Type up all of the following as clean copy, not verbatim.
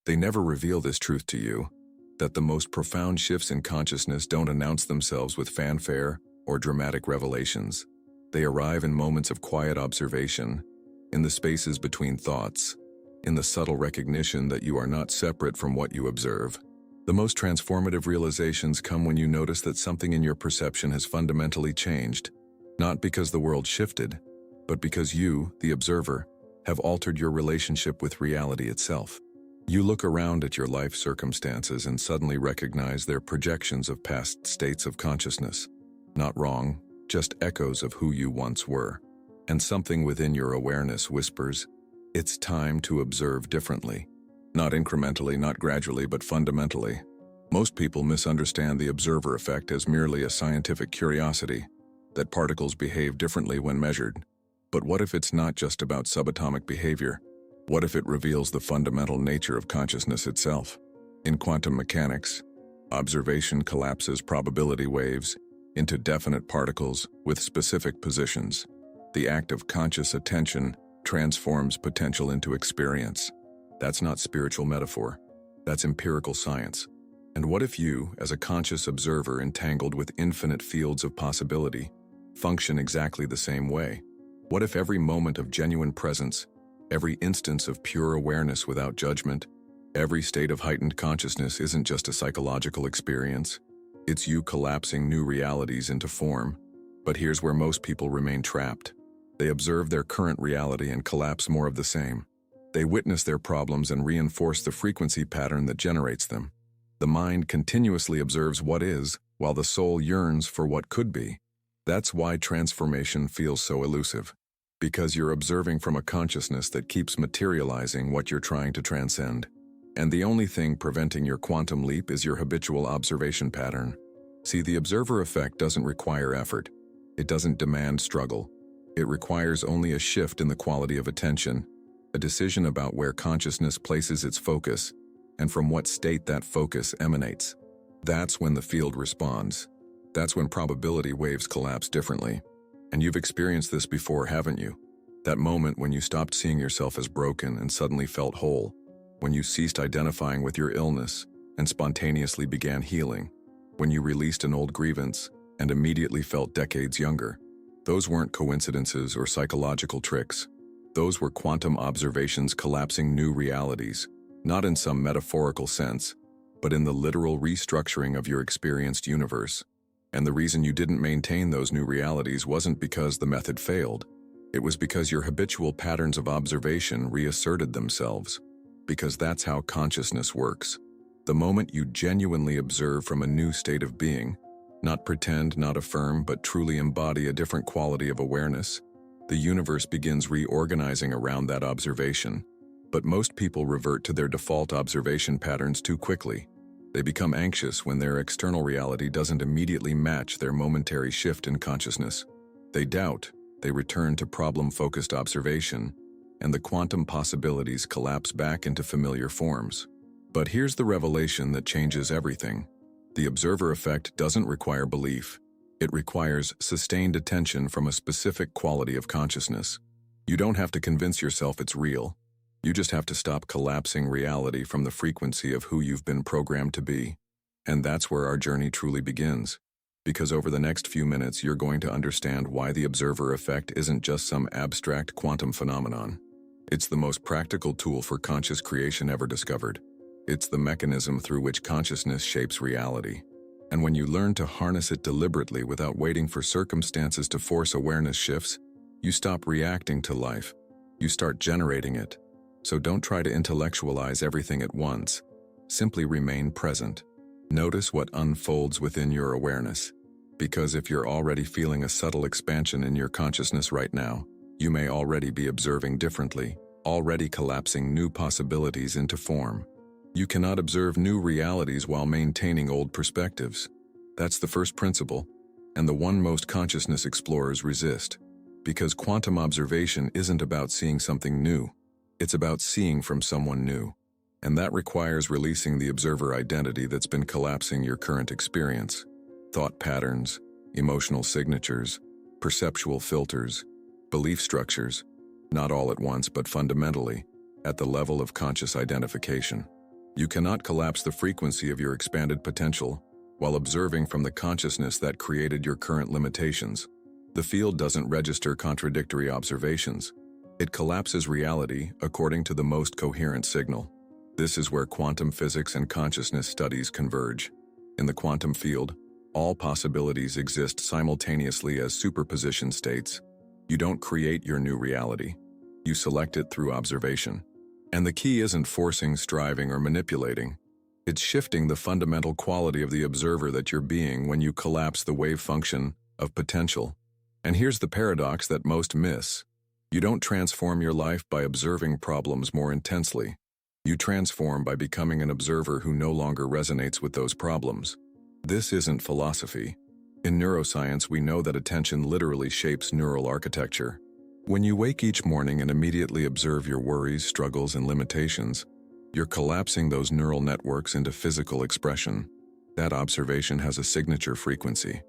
They never reveal this truth to you, that the most profound shifts in consciousness don't announce themselves with fanfare or dramatic revelations. They arrive in moments of quiet observation, in the spaces between thoughts, in the subtle recognition that you are not separate from what you observe. The most transformative realizations come when you notice that something in your perception has fundamentally changed, not because the world shifted, but because you, the observer, have altered your relationship with reality itself. You look around at your life circumstances and suddenly recognize they're projections of past states of consciousness. Not wrong, just echoes of who you once were. And something within your awareness whispers, it's time to observe differently. Not incrementally, not gradually, but fundamentally. Most people misunderstand the observer effect as merely a scientific curiosity, that particles behave differently when measured. But what if it's not just about subatomic behavior? What if it reveals the fundamental nature of consciousness itself? In quantum mechanics, observation collapses probability waves into definite particles with specific positions. The act of conscious attention transforms potential into experience. That's not spiritual metaphor. That's empirical science. And what if you, as a conscious observer entangled with infinite fields of possibility, function exactly the same way? What if every moment of genuine presence, every instance of pure awareness without judgment, every state of heightened consciousness isn't just a psychological experience? It's you collapsing new realities into form. But here's where most people remain trapped. They observe their current reality and collapse more of the same. They witness their problems and reinforce the frequency pattern that generates them. The mind continuously observes what is, while the soul yearns for what could be. That's why transformation feels so elusive. Because you're observing from a consciousness that keeps materializing what you're trying to transcend. And the only thing preventing your quantum leap is your habitual observation pattern. See, the observer effect doesn't require effort. It doesn't demand struggle. It requires only a shift in the quality of attention, a decision about where consciousness places its focus, and from what state that focus emanates. That's when the field responds. That's when probability waves collapse differently. And you've experienced this before, haven't you? That moment when you stopped seeing yourself as broken and suddenly felt whole, when you ceased identifying with your illness and spontaneously began healing, when you released an old grievance and immediately felt decades younger. Those weren't coincidences or psychological tricks. Those were quantum observations collapsing new realities, not in some metaphorical sense, but in the literal restructuring of your experienced universe. And the reason you didn't maintain those new realities wasn't because the method failed. It was because your habitual patterns of observation reasserted themselves. Because that's how consciousness works. The moment you genuinely observe from a new state of being, not pretend, not affirm, but truly embody a different quality of awareness, the universe begins reorganizing around that observation. But most people revert to their default observation patterns too quickly. They become anxious when their external reality doesn't immediately match their momentary shift in consciousness. They doubt, they return to problem-focused observation, and the quantum possibilities collapse back into familiar forms. But here's the revelation that changes everything. The observer effect doesn't require belief. It requires sustained attention from a specific quality of consciousness. You don't have to convince yourself it's real. You just have to stop collapsing reality from the frequency of who you've been programmed to be. And that's where our journey truly begins. Because over the next few minutes, you're going to understand why the observer effect isn't just some abstract quantum phenomenon. It's the most practical tool for conscious creation ever discovered. It's the mechanism through which consciousness shapes reality. And when you learn to harness it deliberately without waiting for circumstances to force awareness shifts, you stop reacting to life. You start generating it. So don't try to intellectualize everything at once. Simply remain present. Notice what unfolds within your awareness. Because if you're already feeling a subtle expansion in your consciousness right now, you may already be observing differently, already collapsing new possibilities into form. You cannot observe new realities while maintaining old perspectives. That's the first principle, and the one most consciousness explorers resist. Because quantum observation isn't about seeing something new. It's about seeing from someone new. And that requires releasing the observer identity that's been collapsing your current experience. Thought patterns, emotional signatures, perceptual filters, belief structures, not all at once but fundamentally, at the level of conscious identification. You cannot collapse the frequency of your expanded potential while observing from the consciousness that created your current limitations. The field doesn't register contradictory observations. It collapses reality according to the most coherent signal. This is where quantum physics and consciousness studies converge. In the quantum field, all possibilities exist simultaneously as superposition states. You don't create your new reality. You select it through observation. And the key isn't forcing, striving, or manipulating. It's shifting the fundamental quality of the observer that you're being when you collapse the wave function of potential. And here's the paradox that most miss. You don't transform your life by observing problems more intensely. You transform by becoming an observer who no longer resonates with those problems. This isn't philosophy. In neuroscience, we know that attention literally shapes neural architecture. When you wake each morning and immediately observe your worries, struggles, and limitations, you're collapsing those neural networks into physical expression. That observation has a signature frequency.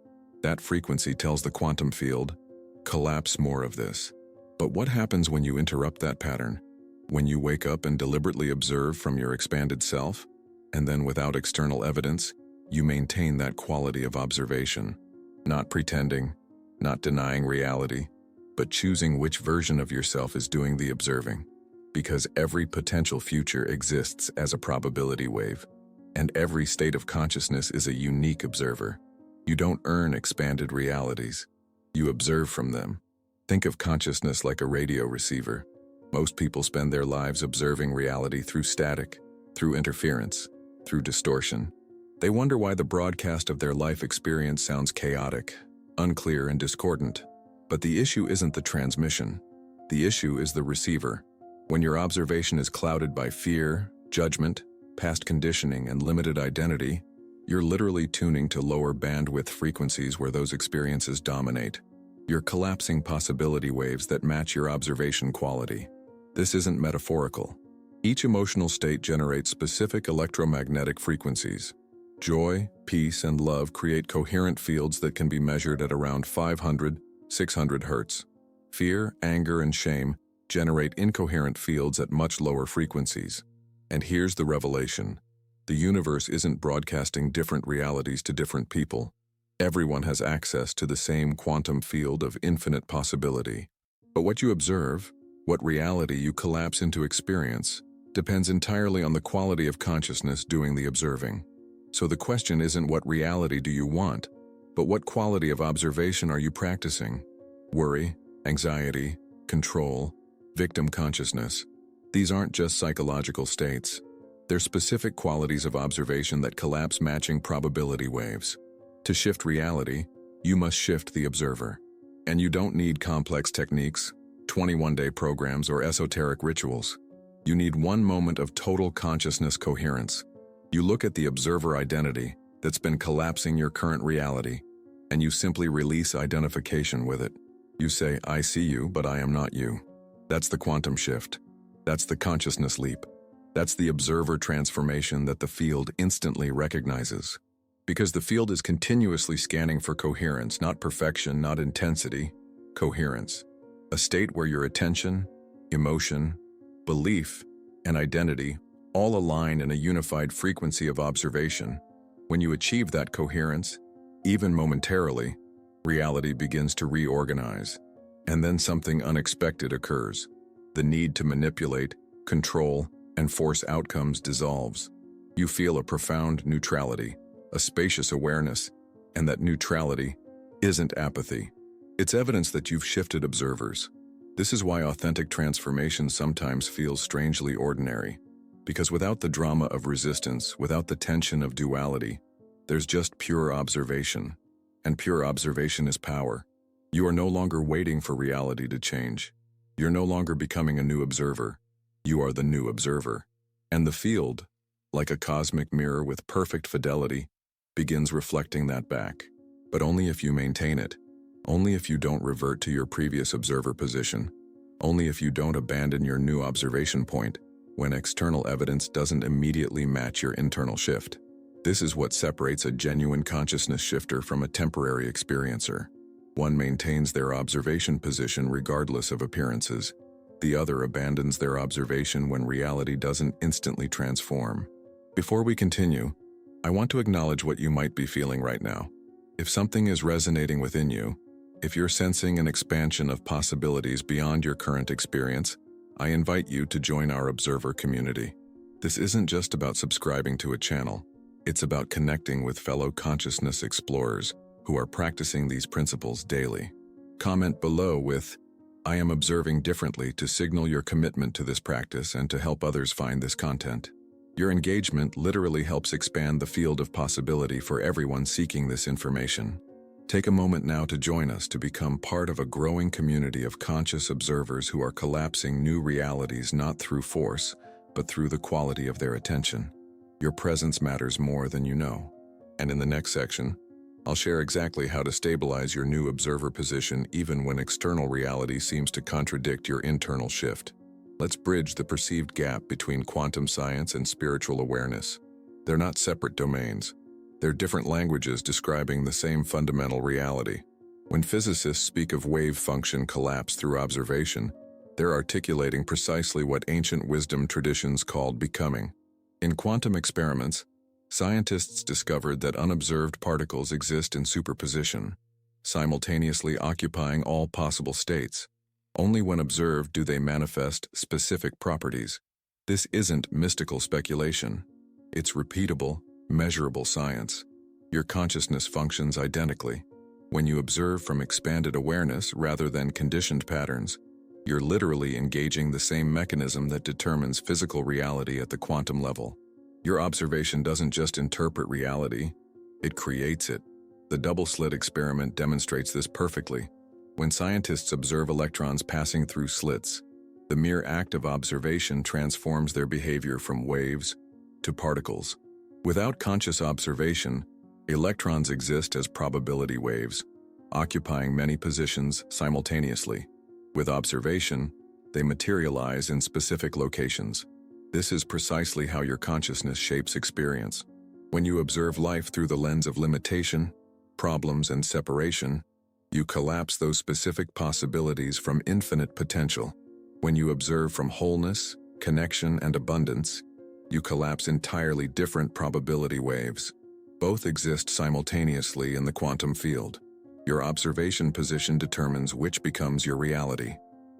That frequency tells the quantum field, collapse more of this. But what happens when you interrupt that pattern? When you wake up and deliberately observe from your expanded self, and then without external evidence, you maintain that quality of observation, not pretending, not denying reality, but choosing which version of yourself is doing the observing. Because every potential future exists as a probability wave, and every state of consciousness is a unique observer. You don't earn expanded realities. You observe from them. Think of consciousness like a radio receiver. Most people spend their lives observing reality through static, through interference, through distortion. They wonder why the broadcast of their life experience sounds chaotic, unclear, and discordant. But the issue isn't the transmission. The issue is the receiver. When your observation is clouded by fear, judgment, past conditioning, and limited identity, you're literally tuning to lower bandwidth frequencies where those experiences dominate. You're collapsing possibility waves that match your observation quality. This isn't metaphorical. Each emotional state generates specific electromagnetic frequencies. Joy, peace, and love create coherent fields that can be measured at around 500, 600 hertz. Fear, anger, and shame generate incoherent fields at much lower frequencies. And here's the revelation. The universe isn't broadcasting different realities to different people. Everyone has access to the same quantum field of infinite possibility. But what you observe, what reality you collapse into experience, depends entirely on the quality of consciousness doing the observing. So the question isn't what reality do you want, but what quality of observation are you practicing? Worry, anxiety, control, victim consciousness. These aren't just psychological states. They're specific qualities of observation that collapse matching probability waves. To shift reality, you must shift the observer. And you don't need complex techniques, 21-day programs, or esoteric rituals. You need one moment of total consciousness coherence. You look at the observer identity that's been collapsing your current reality, and you simply release identification with it. You say, I see you, but I am not you. That's the quantum shift. That's the consciousness leap. That's the observer transformation that the field instantly recognizes. Because the field is continuously scanning for coherence, not perfection, not intensity, coherence. A state where your attention, emotion, belief, and identity all align in a unified frequency of observation. When you achieve that coherence, even momentarily, reality begins to reorganize. And then something unexpected occurs. The need to manipulate, control, and force outcomes dissolves. You feel a profound neutrality, a spacious awareness, and that neutrality isn't apathy. It's evidence that you've shifted observers. This is why authentic transformation sometimes feels strangely ordinary. Because without the drama of resistance, without the tension of duality, there's just pure observation. And pure observation is power. You are no longer waiting for reality to change. You're no longer becoming a new observer. You are the new observer. And the field, like a cosmic mirror with perfect fidelity, begins reflecting that back. But only if you maintain it. Only if you don't revert to your previous observer position. Only if you don't abandon your new observation point when external evidence doesn't immediately match your internal shift. This is what separates a genuine consciousness shifter from a temporary experiencer. One maintains their observation position regardless of appearances. The other abandons their observation when reality doesn't instantly transform. Before we continue, I want to acknowledge what you might be feeling right now. If something is resonating within you, if you're sensing an expansion of possibilities beyond your current experience, I invite you to join our observer community. This isn't just about subscribing to a channel. It's about connecting with fellow consciousness explorers who are practicing these principles daily. Comment below with, "I am observing differently," to signal your commitment to this practice and to help others find this content. Your engagement literally helps expand the field of possibility for everyone seeking this information. Take a moment now to join us to become part of a growing community of conscious observers who are collapsing new realities not through force, but through the quality of their attention. Your presence matters more than you know. And in the next section, I'll share exactly how to stabilize your new observer position even when external reality seems to contradict your internal shift. Let's bridge the perceived gap between quantum science and spiritual awareness. They're not separate domains. They're different languages describing the same fundamental reality. When physicists speak of wave function collapse through observation, they're articulating precisely what ancient wisdom traditions called becoming. In quantum experiments, scientists discovered that unobserved particles exist in superposition, simultaneously occupying all possible states. Only when observed do they manifest specific properties. This isn't mystical speculation. It's repeatable, measurable science. Your consciousness functions identically. When you observe from expanded awareness rather than conditioned patterns, you're literally engaging the same mechanism that determines physical reality at the quantum level. Your observation doesn't just interpret reality, it creates it. The double-slit experiment demonstrates this perfectly. When scientists observe electrons passing through slits, the mere act of observation transforms their behavior from waves to particles. Without conscious observation, electrons exist as probability waves, occupying many positions simultaneously. With observation, they materialize in specific locations. This is precisely how your consciousness shapes experience. When you observe life through the lens of limitation, problems, and separation, you collapse those specific possibilities from infinite potential. When you observe from wholeness, connection, and abundance, you collapse entirely different probability waves. Both exist simultaneously in the quantum field. Your observation position determines which becomes your reality.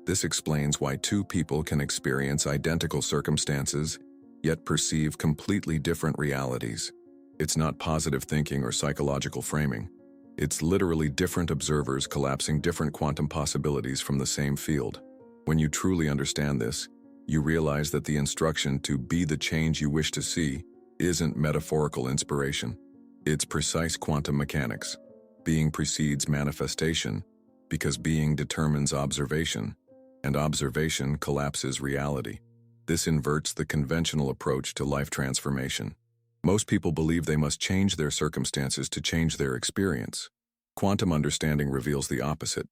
This explains why two people can experience identical circumstances, yet perceive completely different realities. It's not positive thinking or psychological framing. It's literally different observers collapsing different quantum possibilities from the same field. When you truly understand this, you realize that the instruction to be the change you wish to see isn't metaphorical inspiration. It's precise quantum mechanics. Being precedes manifestation, because being determines observation, and observation collapses reality. This inverts the conventional approach to life transformation. Most people believe they must change their circumstances to change their experience. Quantum understanding reveals the opposite.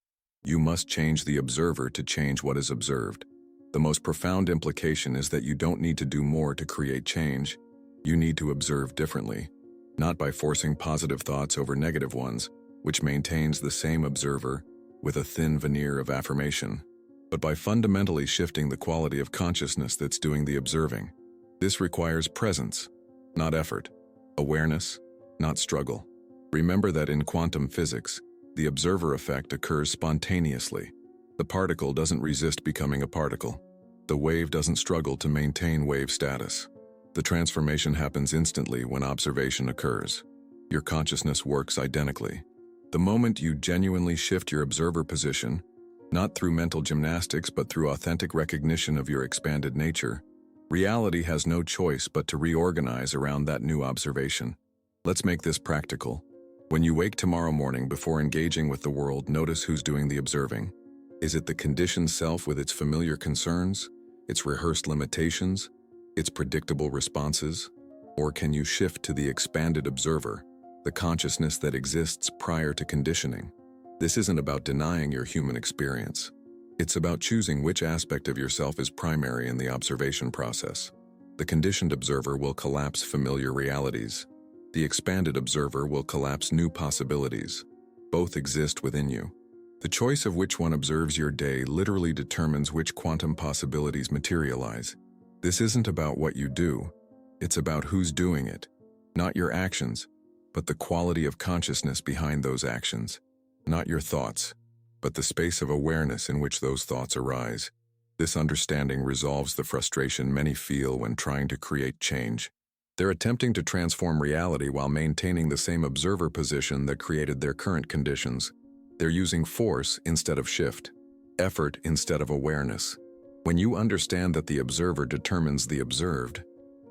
You must change the observer to change what is observed. The most profound implication is that you don't need to do more to create change. You need to observe differently, not by forcing positive thoughts over negative ones, which maintains the same observer with a thin veneer of affirmation, but by fundamentally shifting the quality of consciousness that's doing the observing. This requires presence, not effort, awareness, not struggle. Remember that in quantum physics, the observer effect occurs spontaneously. The particle doesn't resist becoming a particle. The wave doesn't struggle to maintain wave status. The transformation happens instantly when observation occurs. Your consciousness works identically. The moment you genuinely shift your observer position, not through mental gymnastics but through authentic recognition of your expanded nature, reality has no choice but to reorganize around that new observation. Let's make this practical. When you wake tomorrow morning before engaging with the world, notice who's doing the observing. Is it the conditioned self with its familiar concerns, its rehearsed limitations, its predictable responses? Or can you shift to the expanded observer, the consciousness that exists prior to conditioning? This isn't about denying your human experience. It's about choosing which aspect of yourself is primary in the observation process. The conditioned observer will collapse familiar realities. The expanded observer will collapse new possibilities. Both exist within you. The choice of which one observes your day literally determines which quantum possibilities materialize. This isn't about what you do. It's about who's doing it, not your actions, but the quality of consciousness behind those actions, not your thoughts, but the space of awareness in which those thoughts arise. This understanding resolves the frustration many feel when trying to create change. They're attempting to transform reality while maintaining the same observer position that created their current conditions. They're using force instead of shift, effort instead of awareness. When you understand that the observer determines the observed,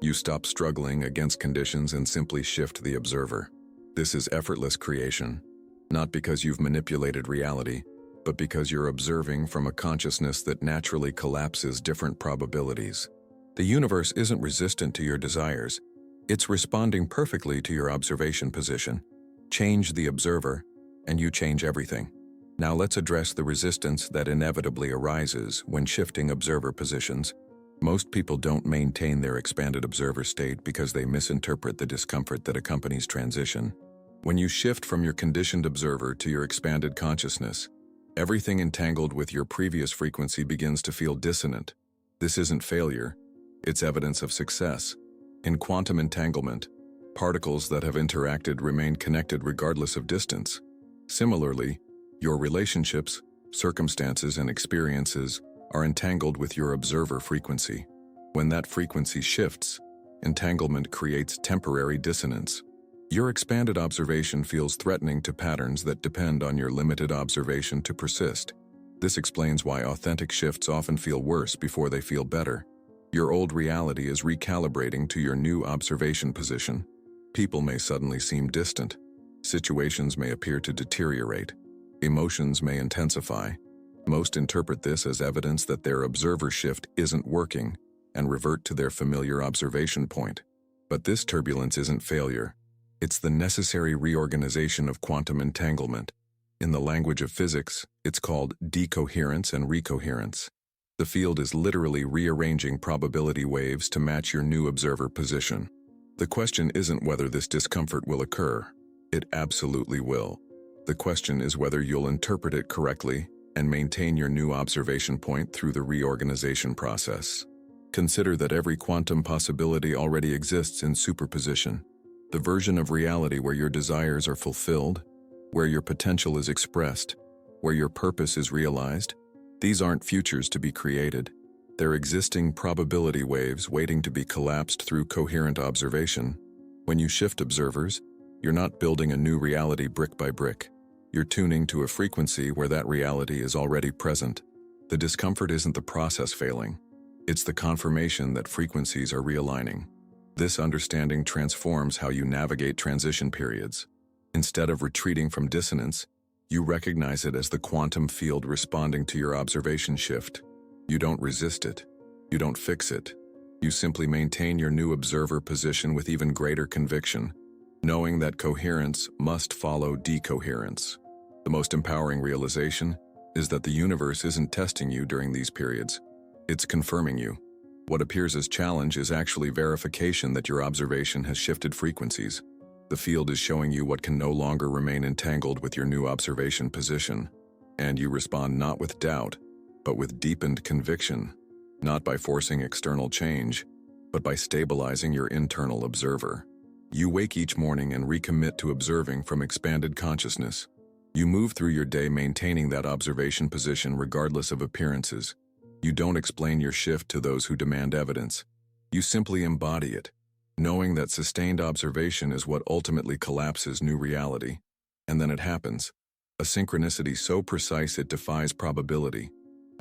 you stop struggling against conditions and simply shift the observer. This is effortless creation, not because you've manipulated reality, but because you're observing from a consciousness that naturally collapses different probabilities. The universe isn't resistant to your desires. It's responding perfectly to your observation position. Change the observer, and you change everything. Now let's address the resistance that inevitably arises when shifting observer positions. Most people don't maintain their expanded observer state because they misinterpret the discomfort that accompanies transition. When you shift from your conditioned observer to your expanded consciousness, everything entangled with your previous frequency begins to feel dissonant. This isn't failure, it's evidence of success. In quantum entanglement, particles that have interacted remain connected regardless of distance. Similarly, your relationships, circumstances, and experiences are entangled with your observer frequency. When that frequency shifts, entanglement creates temporary dissonance. Your expanded observation feels threatening to patterns that depend on your limited observation to persist. This explains why authentic shifts often feel worse before they feel better. Your old reality is recalibrating to your new observation position. People may suddenly seem distant. Situations may appear to deteriorate. Emotions may intensify. Most interpret this as evidence that their observer shift isn't working and revert to their familiar observation point. But this turbulence isn't failure. It's the necessary reorganization of quantum entanglement. In the language of physics, it's called decoherence and recoherence. The field is literally rearranging probability waves to match your new observer position. The question isn't whether this discomfort will occur. It absolutely will. The question is whether you'll interpret it correctly and maintain your new observation point through the reorganization process. Consider that every quantum possibility already exists in superposition. The version of reality where your desires are fulfilled, where your potential is expressed, where your purpose is realized. These aren't futures to be created. They're existing probability waves waiting to be collapsed through coherent observation. When you shift observers, you're not building a new reality brick by brick. You're tuning to a frequency where that reality is already present. The discomfort isn't the process failing. It's the confirmation that frequencies are realigning. This understanding transforms how you navigate transition periods. Instead of retreating from dissonance, you recognize it as the quantum field responding to your observation shift. You don't resist it. You don't fix it. You simply maintain your new observer position with even greater conviction, knowing that coherence must follow decoherence. The most empowering realization is that the universe isn't testing you during these periods. It's confirming you. What appears as challenge is actually verification that your observation has shifted frequencies. The field is showing you what can no longer remain entangled with your new observation position, and you respond not with doubt, but with deepened conviction, not by forcing external change, but by stabilizing your internal observer. You wake each morning and recommit to observing from expanded consciousness. You move through your day maintaining that observation position regardless of appearances. You don't explain your shift to those who demand evidence. You simply embody it, knowing that sustained observation is what ultimately collapses new reality. And then it happens. A synchronicity so precise it defies probability.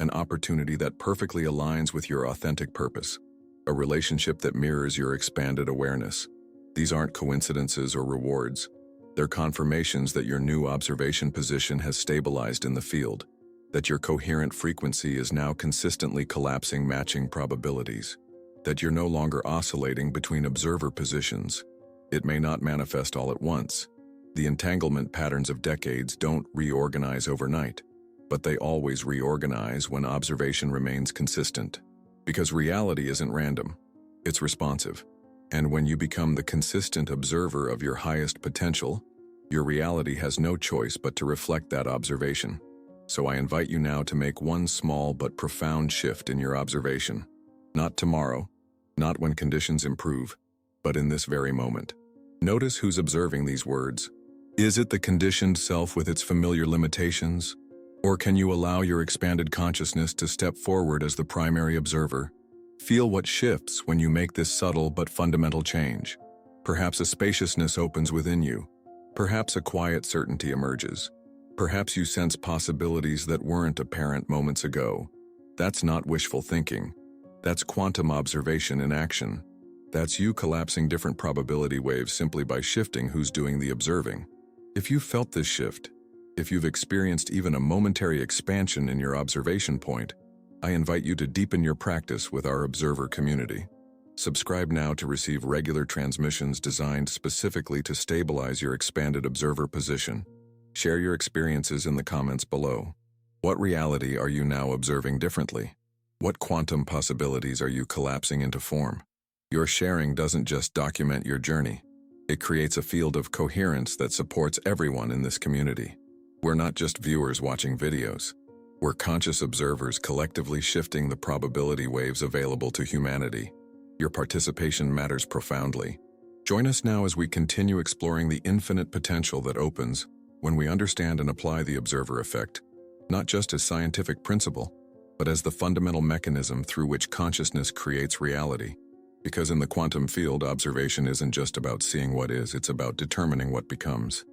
An opportunity that perfectly aligns with your authentic purpose. A relationship that mirrors your expanded awareness. These aren't coincidences or rewards. They're confirmations that your new observation position has stabilized in the field, that your coherent frequency is now consistently collapsing matching probabilities, that you're no longer oscillating between observer positions. It may not manifest all at once. The entanglement patterns of decades don't reorganize overnight, but they always reorganize when observation remains consistent. Because reality isn't random, it's responsive. And when you become the consistent observer of your highest potential, your reality has no choice but to reflect that observation. So I invite you now to make one small but profound shift in your observation. Not tomorrow, not when conditions improve, but in this very moment. Notice who's observing these words. Is it the conditioned self with its familiar limitations? Or can you allow your expanded consciousness to step forward as the primary observer? Feel what shifts when you make this subtle but fundamental change. Perhaps a spaciousness opens within you. Perhaps a quiet certainty emerges. Perhaps you sense possibilities that weren't apparent moments ago. That's not wishful thinking. That's quantum observation in action. That's you collapsing different probability waves simply by shifting who's doing the observing. If you've felt this shift, if you've experienced even a momentary expansion in your observation point, I invite you to deepen your practice with our observer community. Subscribe now to receive regular transmissions designed specifically to stabilize your expanded observer position. Share your experiences in the comments below. What reality are you now observing differently? What quantum possibilities are you collapsing into form? Your sharing doesn't just document your journey. It creates a field of coherence that supports everyone in this community. We're not just viewers watching videos. We're conscious observers collectively shifting the probability waves available to humanity. Your participation matters profoundly. Join us now as we continue exploring the infinite potential that opens when we understand and apply the observer effect, not just as scientific principle, but as the fundamental mechanism through which consciousness creates reality. Because in the quantum field, observation isn't just about seeing what is, it's about determining what becomes.